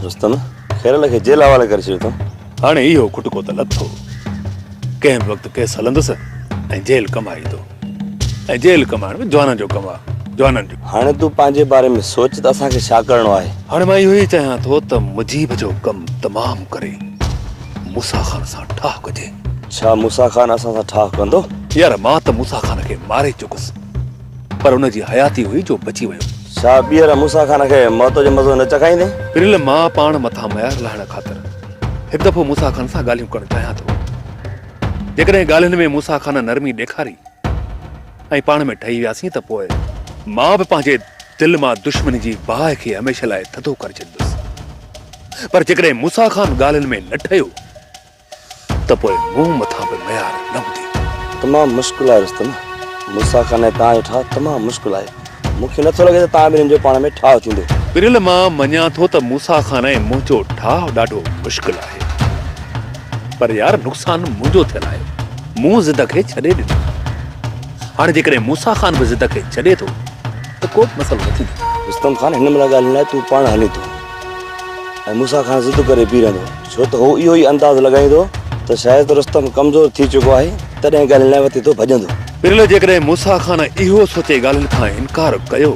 रुस्तम खैरल खे जेल हवाले करे छॾियो अथऊं। हाणे इहो खुटको त लथो, कंहिं बि वक़्तु केस हलंदुसि ऐं जेल कमाईंदो, ऐं जेल कमाइण में जवाननि जो कमु आहे, जवाननि जो। हाणे तूं पंहिंजे बारे में सोच त असांखे छा करिणो आहे। हाणे मां इहो ई चाहियां थो त मुजीब जो कमु तमामु करे मूसा ख़ान सां ठाह कजे। छा मूसा ख़ान असां सां ठाह कंदो? यार मां त मूसा ख़ान खे मारे चुकुसि, पर हुनजी हयाती हुई जो बची वियो। छा ॿीहर मूसा ख़ान खे मौत जो मज़ो न चखाईंदे? पिरिल मां पाण मथां मयार लाहिण ख़ातिर हिकु दफ़ो मूसा ख़ान सां ॻाल्हियूं करणु चाहियां थो। जेकॾहिं ॻाल्हियुनि में मूसा ख़ान नरमी ॾेखारी ऐं पाण में ठही वियासीं त पोइ मां बि पंहिंजे दिलि मां दुश्मनी जी बाहि खे हमेशह लाइ थधो करे छॾींदुसि। पर जेकॾहिं मूसा ख़ान ॻाल्हियुनि में न ठहियो त पोइ मूं मथां बि मयार न हूंदी। तमामु मुश्किल आहे रुस्तम, मूसा ख़ान ऐं तव्हांजो ठाह तमामु मुश्किल आहे। मूंखे नथो लॻे त तव्हां ॿिन्हिनि जो पाण में ठाह थींदो। पिरिल मां मञां थो त मूसा ख़ान ऐं मुंहिंजो ठाह ॾाढो मुश्किल आहे, पर यार नुक़सान मुंहिंजो थियल आहे। मूं ज़िद खे छॾे ॾिनो। हाणे जेकॾहिं मूसा ख़ान बि ज़िद खे छॾे थो त को बि मसइलो न थींदो। रुस्तम ख़ान हिन महिल ॻाल्हि लाइ तूं पाण हली थो ऐं मूसा ख़ान ज़िद करे बीह रहंदो, छो त हू इहो ई अंदाज़ लॻाईंदो त शायदि रुस्तम कमज़ोर थी चुको आहे, तॾहिं ॻाल्हि लाइ वठी थो भॼंदो। पिरिल जेकॾहिं मूसा ख़ान इहो सोचे ॻाल्हियुनि खां इनकार कयो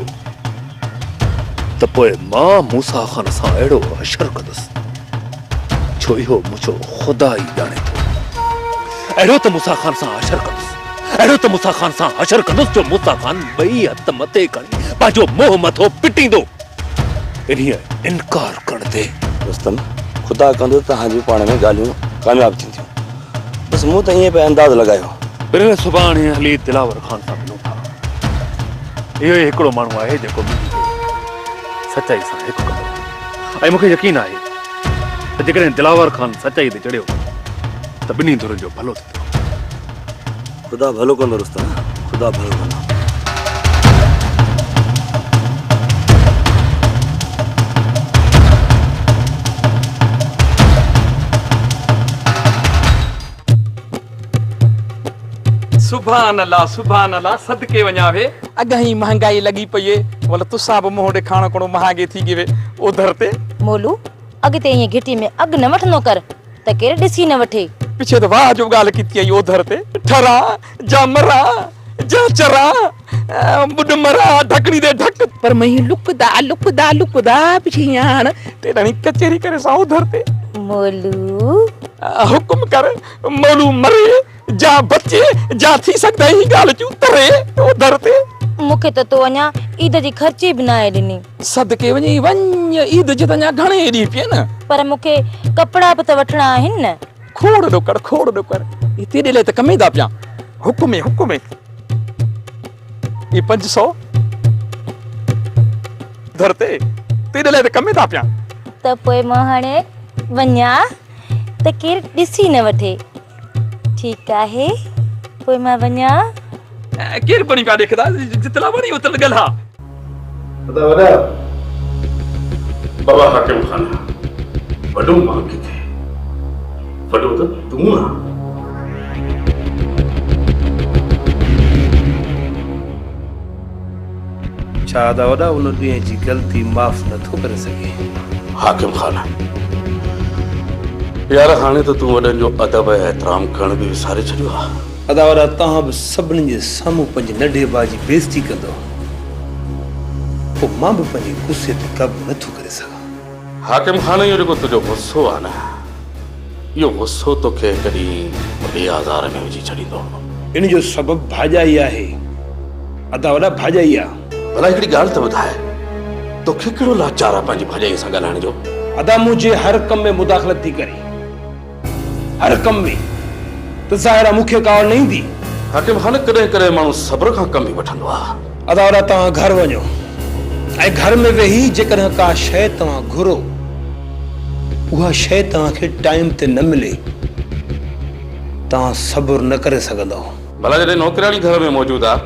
त पोइ मां मूसा ख़ान सां अहिड़ो हशर कंदुसि, छो इहो मुंहिंजो ख़ुदा ई ॼाणे थो। अहिड़ो त मूसा ख़ान सां हशर कंदुसि, अहिड़ो त मूसा ख़ान सां हशर कंदुसि जो मूसा ख़ान ॿई हथ मथे खणी पंहिंजो मोह मथो पिटींदो इन्हीअ इनकार करण ते। रुस्तम ख़ुदा कंदो तव्हांजूं पाण में ॻाल्हियूं कामयाबु थींदियूं, बसि मूं त ईअं पिया अंदाज़ लॻायो। पिरिल सुभाणे हली दिलावर ख़ान सां मिलूं था। इहो ई हिकिड़ो माण्हू आहे जेको सचाई सां हिकु कंदो, ऐं मूंखे यकीन आहे त जेकॾहिं दिलावर ख़ान सचाई ते चढ़ियो त ॿिन्ही धुरनि जो भलो थींदो। ख़ुदा भलो कंदो रुस्तम, ख़ुदा भलो कंदो। सुभान अल्लाह सदके वञा वे। अगही महंगाई लगी पई है, बोला तुसा बि मुंह ॾेखारण कोड़ो महांगे थी गए उधर ते। मोलू अगते ये घिटी में अग न वठनो कर त केर ॾिसी न वठे। पीछे तो वाह जो गाल की थी उधर ते ठरा जा मरा जा चरा बुड मरा ढकड़ी दे ढक पर मही लुकदा पीछे यान ते डणी कचेरी करे सा उधर ते। मोलू हुक्म कर मोलू मरे जा बच्चे जा थी सकदा ही गाल चू तरे उधर ते। मुखे तो अञा ईद जी खर्ची भी ना ॾिनी। सदके वञी वञ ईद जे तञा घणे ॾी पिए न, पर मुखे कपड़ा भी त वठणा आहिनि न। खोड़ डुकर ये तेरे लिए तो कमी दा पिया। हुक्म ये 500 धरते तेरे लिए तो कमी दा पिया। त पोइ मां हाणे वञा त केर ॾिसी न वठे। ठीक आहे पोइ मां वञा। केर बणी पिया देखदा जितला बणी उतल गला। अदा वडा बाबा हाकिम खान वडो मां किथे वडो तो तू ना। छा अदा वडा उन ॾींहं जी ग़लती माफ़ नथो करे सघे? हाकिम खान यार हाणे तो तू वडन जो अदब ऐं एहतराम करण भी विसारे छॾियो आहे। अदा वडा तव्हां बि सभिनी जे साम्हूं पंहिंजे नंढे भाउ जी बेइज़ती कंदो, पोइ मां बि पंहिंजी गुस्से ते काबू नथो करे सघां। हाकिम खान इहो जेको तुंहिंजो गुस्सो आहे न, इहो गुस्सो तोखे कॾहिं वॾे आज़ार में विझी छॾींदो। इन जो सबबु भाॼाई आहे। अदा वडा भाॼाई आहे। भला हिकिड़ी ॻाल्हि त ॿुधाए, तोखे कहिड़ो लाचार आहे पंहिंजी भाॼाईअ सां ॻाल्हाइण जो? अदा मुंहिंजे हर कम में मुदाख़लत थी करे, हर कम में, त ज़ाहिर मूंखे कावड़ न ईंदी। हाकिम खान कॾहिं कॾहिं माण्हू सब्र खां कम बि वठंदो आहे। अदा वडा तव्हां घर वञो ऐं घर में वेही जेकॾहिं का शइ तव्हां घुरो, उहा शइ तव्हांखे टाइम ते न मिले, तव्हां सब्र न करे सघंदव। भला जॾहिं नौकराणी घर में मौजूद आहे,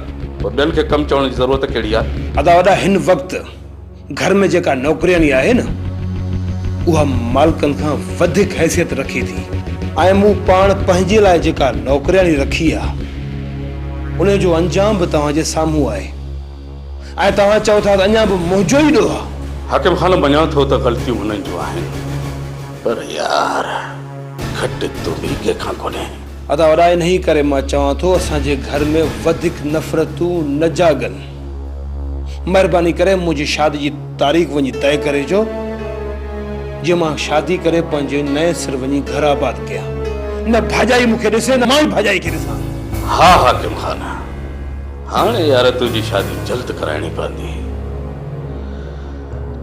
पोइ ॿियनि खे कमु चवण जी ज़रूरत कहिड़ी आहे? अदा वडा हिन वक़्तु घर में जेका नौकराणी आहे न, उहा मालिकनि खां वधीक हैसियत रखे थी। ऐं मूं पाण पंहिंजे लाइ जेका नौकराणी रखी आहे, उन जो अंजाम बि तव्हांजे साम्हूं आहे। ऐं तव्हां चओ था त अञा बि मुंहिंजो ई ॾोह आहे। हाकिम खान मञा थो त ग़लतियूं हुननि जूं आहिनि, पर यार घटि तूं बि कंहिंखां कोन्हे। अदा वॾा इन ई करे मां चवां थो असांजे घर में वधीक नफ़रतूं न जागनि। महिरबानी करे मुंहिंजी शादी जी तारीख़ वञी तय करे जो, जीअं मां शादी करे पंहिंजे नए सिर वञी घर आबाद कयां। न भाॼाई मूंखे ॾिसे न मां भाॼाई खे ॾिसां। हा हाकिम खान, हाणे यार तुंहिंजी शादी जल्द कराइणी पवंदी।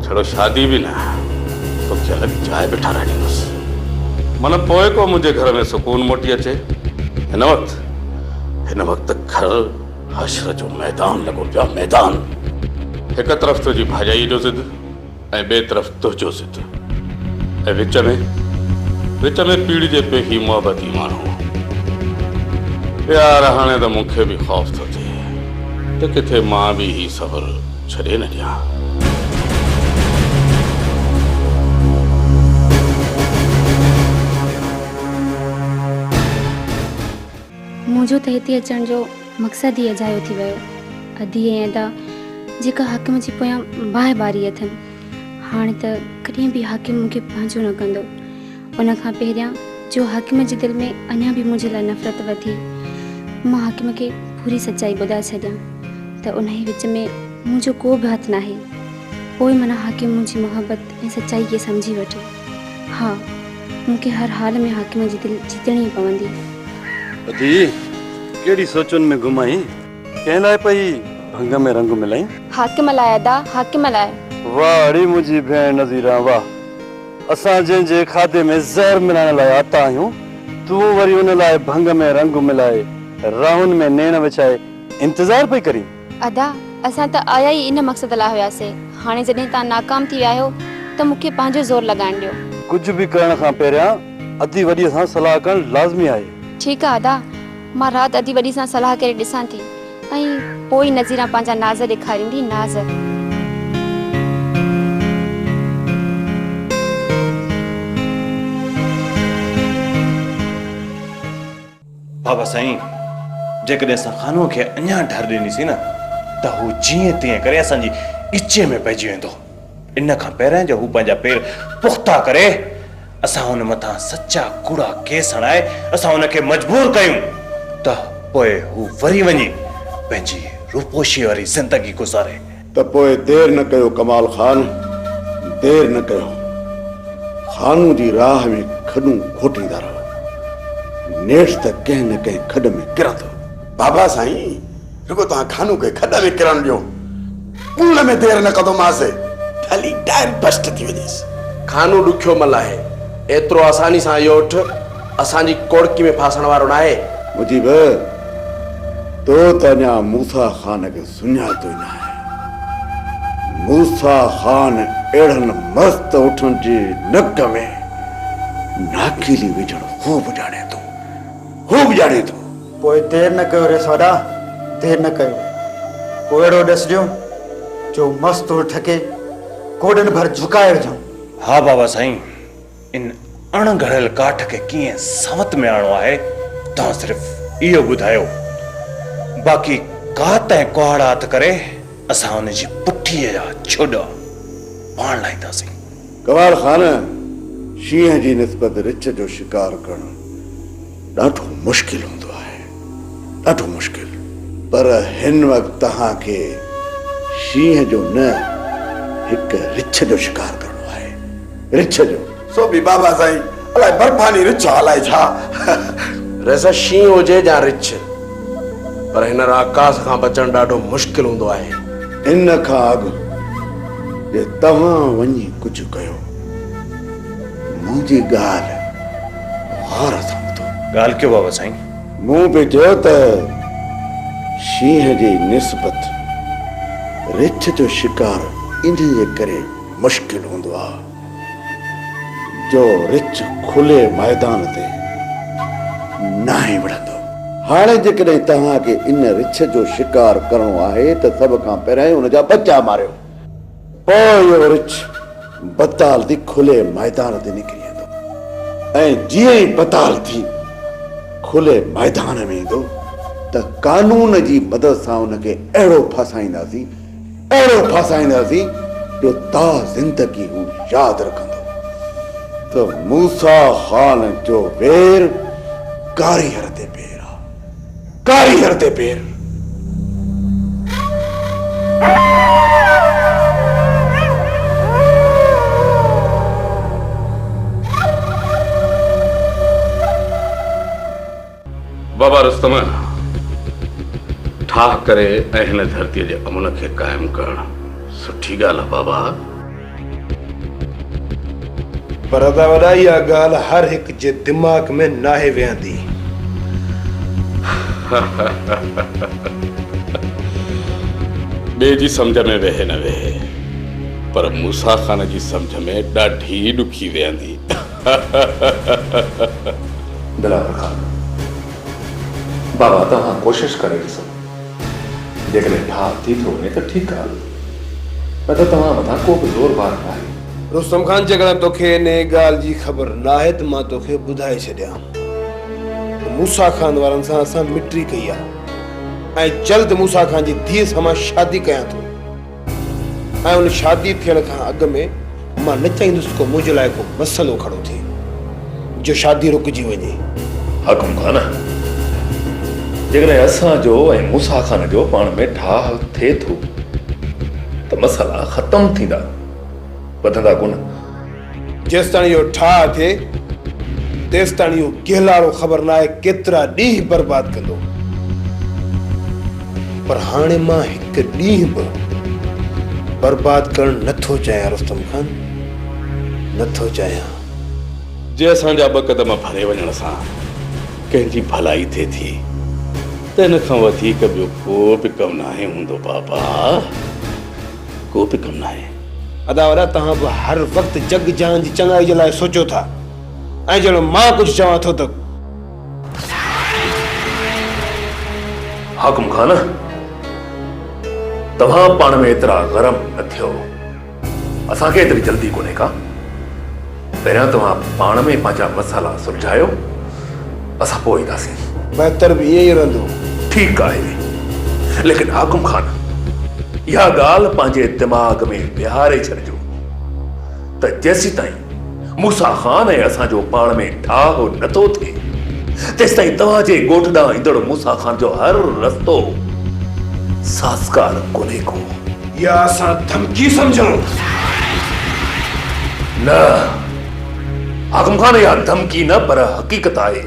छड़ो शादी बि न, तोखे अलॻि जाइ बि ठाराहींदुसि, मन पोइ को मुंहिंजे घर में सुकून मोटी अचे। हिन वक़्तु घर हश्र जो मैदान लॻो पियो, मैदान। हिकु तरफ़ तुंहिंजी भाॼाई जो ज़िद ऐं ॿिए तरफ़ तुंहिंजो ज़िद, ऐं विच में पीढ़ी जे पे ही मोहबती माण्हू। यार हाणे त मूंखे बि ख़ौफ़ थो थिए त किथे मां बि ही सफ़र छॾे न ॾियां। मुंहिंजो त हिते अचण जो मक़सदु ई अजायो थी वियो। अधी ऐं अदा जेका हाकिम जे पोयां बाहि ॿारी अथनि, हाणे त कॾहिं बि हाकिम मूंखे पंहिंजो न कंदो। उन खां पहिरियां जो हाकिम जे दिलि में अञा बि मुंहिंजे लाइ नफ़रत वधी, मां हाकिम खे पूरी सचाई ॿुधाए छॾियां त उन ई विच में मुंहिंजो को बि हथु नाहे। पोइ माना हाकिम मुंहिंजी मोहबत ऐं सचाई खे सम्झी वठे। हा, मूंखे हर हाल में हाकिम जी दिलि जीतणी पवंदी। अदी केड़ी सोचन में घुमाई, कंहिं लाइ पई भंग में रंग मिलाई? हाकिम लाइ अदा, हाकिम लाइ। वाह अड़ी मुंहिंजी भेण नज़ीरा, वाह। असां जंहिंजे खाधे में ज़हर मिलाइण लाइ आता आहियूं, तूं वरी उन लाइ भंग में रंग मिलाए राहुनि में नेण विछाए इंतज़ार पई करी। अदा, असां त आया ई इन मक़सद लाइ हुयासीं। हाणे जॾहिं तव्हां नाकाम थी विया आहियो त मूंखे पंहिंजो ज़ोर लॻाइण ॾियो। कुझु बि करण खां पहिरियां अदी वॾीअ सां सलाह करणु लाज़मी आहे। ठीकु आहे अदा, मां राति अदी वॾी सां सलाह करे ॾिसां थी, ऐं पोइ नज़ीरा पंहिंजा नाज़ ॾेखारींदी। नाज़ बाबा साईं, जेकॾहिं असां खानो खे अञा ढर ॾिनीसीं न त हू जीअं तीअं करे असांजी इचे में पइजी वेंदो। इन खां पहिरियां जो हू पंहिंजा पेर पुख़्ता करे असां हुन मथां सचा कूड़ा केस हणाए असां हुनखे मजबूर कयूं त पोइ हू वरी वञी पंहिंजी रूपोशी वारी ज़िंदगी गुज़ारे। त पोइ देर न कयो कमाल खान, देर न कयो। खानू जी राह में खॾूं खोटींदा रहो, नेठ त कंहिं न कंहिं खॾ में किरंदो। बाबा साईं, रुगो तव्हां खानू खे खॾ में किरण ॾियो, उन में देर न कंदोमांसि, ख़ाली टायर बस्ट थी वञेसि। खानू ॾुखियो मल आहे, एतिरो आसानी सां इहो उठ असांजी कोड़की में फासण वारो न आहे। मुजीब, तो त अञा मूसा खान खे सुञातो ई न आहे। मूसा खान अहिड़नि मस्त उठनि जे नक में नाकीली विझण खूब ॼाणे थो, खूब ॼाणे थो। पोइ देर न कयो रे सोडा, देर न कयो। को अहिड़ो ॾस ॾियो जो मस्त उठ खे कोडन भर झुकाए विझूं। हा बाबा साईं, इन अणघड़ियल काठ खे कीअं सावत में आणो आहे तव्हां सिर्फ़ इहो ॿुधायो। बाक़ी कात ऐं कुहाड़ात करे असां हुनजी पुठीअ जा छोॾा पाण लाहींदासीं। कमाल खान, शींहं जी निस्बत रिछ जो शिकार करणु ॾाढो मुश्किल हूंदो आहे, ॾाढो मुश्किल। पर हिन वक़्तु तव्हांखे शींहं जो न, हिकु रिछ जो शिकार करणो आहे, रिछ जो। सो बि बाबा साईं, अलाए बर्फानी रिछ अलाए छा। रस शींहं हुजे या रिछ, पर हिन आकाश खां बचणु ॾाढो मुश्किल हूंदो आहे। इन खां अॻु जे तव्हां वञी कुझु कयो, मुंहिंजी ॻाल्हि गौर सां ॿुधो। ॻाल्हि कयो बाबा साईं। मूं बि चयो त शींहं जी निस्बत रिछ जो शिकार इन जे करे मुश्किल हूंदो आहे जो रिछ खुले मैदान ते नाहे विढ़ंदो। हाणे जेकॾहिं तव्हांखे इन रिछ जो शिकार करणो आहे त सभ खां पहिरियों हुन जा बच्चा मारियो, पोइ इहो रिछ बताल थी खुले मैदान ते निकिरी वेंदो। ऐं जीअं ई बताल थी खुले मैदान में ईंदो त कानून जी मदद सां हुनखे अहिड़ो फासाईंदासीं ॿियो ता ज़िंदगी हू यादि रखंदो त मूसा ख़ान जो वेर कारीगर ते पेर आहे, कारीगर ते पेर। बाबा रुस्तम, ठाह करे ऐं हिन धरतीअ जे अमन खे क़ाइमु करणु सुठी ॻाल्हि आहे बाबा। पर अदा वॾा इहा ॻाल्हि हर हिकु जे दिमाग़ में नाहे वेहंदी। ॿिए जी सम्झ में वेहे न वेहे, पर मूसा ख़ान जी सम्झ में ॾाढी ॾुखी वेहंदी। दिलावर ख़ान, बाबा तव्हां कोशिश करे ॾिसो, जेकॾहिं ठाह थी थो वञे त ठीकु आहे, न त तव्हां मथां को बि ज़ोर बार न आहे। रुस्तम ख़ान, जेकॾहिं तोखे इन ॻाल्हि जी ख़बर न आहे त मां तोखे ॿुधाए छॾियां। मूसा ख़ान वारनि सां असां मिट्री कई आहे ऐं जल्द मूसा ख़ान जी धीअ सां मां शादी कयां थो, ऐं उन शादी थियण खां अॻु में मां न चाहींदुसि को मुंहिंजे लाइ को मसइलो खड़ो थिए जो शादी रुकिजी वञे। हकुम ख़ान, जेकॾहिं असांजो ऐं मूसा ख़ान जो पाण में ठाह थिए थो त मसइला ख़तम थींदा, वधंदा कोन। जेसि ताणी इहो ठाह थिए तेसि ताणी इहो गहलारो ख़बर न आहे केतिरा ॾींहं बर्बाद कंदो। पर हाणे मां हिकु ॾींहुं बि बर्बाद करणु नथो चाहियां रुस्तम ख़ान, नथो चाहियां। जे असांजा ॿ क़दम भरे वञण सां कंहिंजी भलाई थिए थी त हिन खां वधीक ॿियो को बि कमु नाहे हूंदो बाबा, को बि कमु नाहे। अदा वॾा, तव्हां बि हर वक़्तु जग जहान जी चङाई जे लाइ सोचो था, ऐं ॼण मां कुझु चवां थो त। हाकुम ख़ान, तव्हां पाण में एतिरा गरम न थियो, असांखे एतिरी जल्दी कोन्हे का। पहिरियां तव्हां पाण में पंहिंजा मसाला सुलझायो, असां पोइ ईंदासीं। बहितर बि ईअं ई रहंदो। ठीकु आहे, लेकिन हाकुम ख़ान, इहा ॻाल्हि पंहिंजे दिमाग़ में विहारे छॾिजो त जेसि ताईं मूसा ख़ान ऐं असांजो पाण में ठाह नथो थिए, तेसि ताईं तव्हांजे ॻोठ ॾांहुं ईंदड़ मूसा ख़ान जो हर रस्तो साज़गार कोन्हे को। या असां धमकी सम्झूं? न हाकुम ख़ान, इहा धमकी न पर हक़ीक़त आहे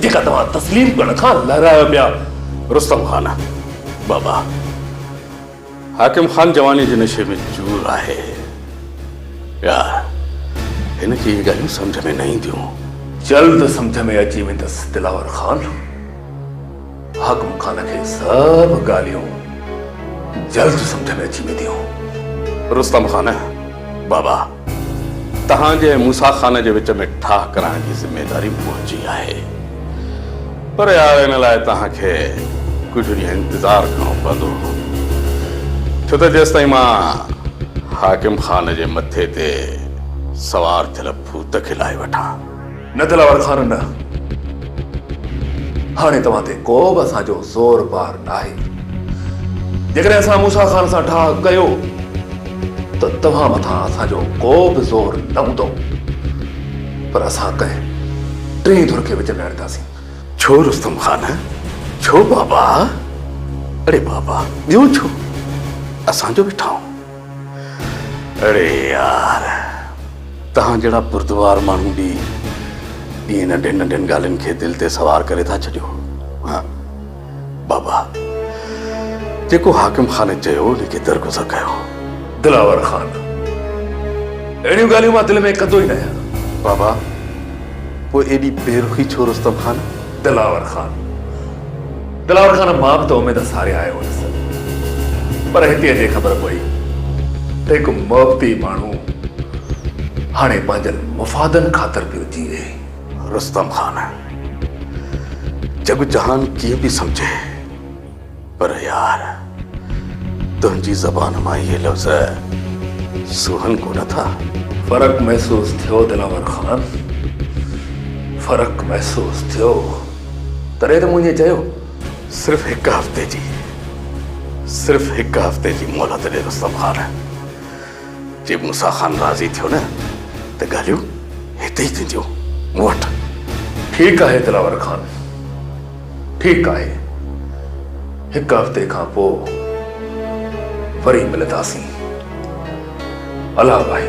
जेका तव्हां तस्लीम करण खां लहरायो पिया। रुस्तम ख़ान, बाबा, हाकिम ख़ान जवानी जे नशे में चूर आहे यार, हिनखे इहे ॻाल्हियूं सम्झ में न ईंदियूं। जल्द सम्झ में अची वेंदसि दिलावर ख़ान। हाकिम ख़ान खे सभु ॻाल्हियूं जल्द सम्झ में अची वेंदियूं। रुस्तम ख़ान, बाबा, तव्हांजे मूसा ख़ान जे विच में ठाह कराइण जी ज़िमेदारी मुंहिंजी आहे, पर यार इन लाइ तव्हांखे कुझु ॾींहं इंतज़ारु करणो पवंदो, छो त जेसि ताईं मां हाकिम ख़ान जे मथे ते सवार थियल भूत खिलाए वठां। न दिलावर ख़ान, न, हाणे तव्हां ते को बि असांजो ज़ोर बार न आहे। जेकॾहिं असां मूसा ख़ान सां ठाह कयो त तव्हां मथां असांजो को बि ज़ोर न हूंदो, पर असां कंहिं टे धुर खे विच में आणींदासीं। छो रुस्तम ख़ान, छो बाबा? अरे बाबा, ॿियो छो? असांजो बि ठाहो। अरे यार, तव्हां जहिड़ा बुरदवार माण्हू बि ईअं नंढियुनि नंढियुनि ॻाल्हियुनि खे दिलि ते सवार करे था छॾियो। हा बाबा, जेको हाकिम ख़ान चयो उनखे दरगुज़र कयो। दिलावर ख़ान, अहिड़ियूं ॻाल्हियूं मां दिलि में कंदो ई न आहियां। बाबा, पोइ एॾी बेरुखी छो रुस्तम ख़ान? दिलावर ख़ान, मां बि त उमेद सारे आयो हुयुसि, पर हिते अचे ख़बर पई त हिकु मुहबती माण्हू हाणे पंहिंजनि मुफ़ादनि ख़ातिर पियो जीए। रुस्तम ख़ान, जग जहान कीअं बि सम्झे, पर यार तुंहिंजी ज़बान मां इहे लफ़्ज़ सुहन कोन था। फ़र्क़ु महसूस थियो दिलावर ख़ान, फ़र्क़ु महसूस थियो, तॾहिं त मूं ईअं चयो। सिर्फ़ु हिकु हफ़्ते जी मोहलत ॾे रुस्तम ख़ान। जे मूसा खान राज़ी थियो न त ॻाल्हियूं हिते ई थींदियूं मूं वटि। ठीक है दिलावर खान, ठीक है। एक हफ्ते खां पोइ वरी मिलंदासीं। अला भाई।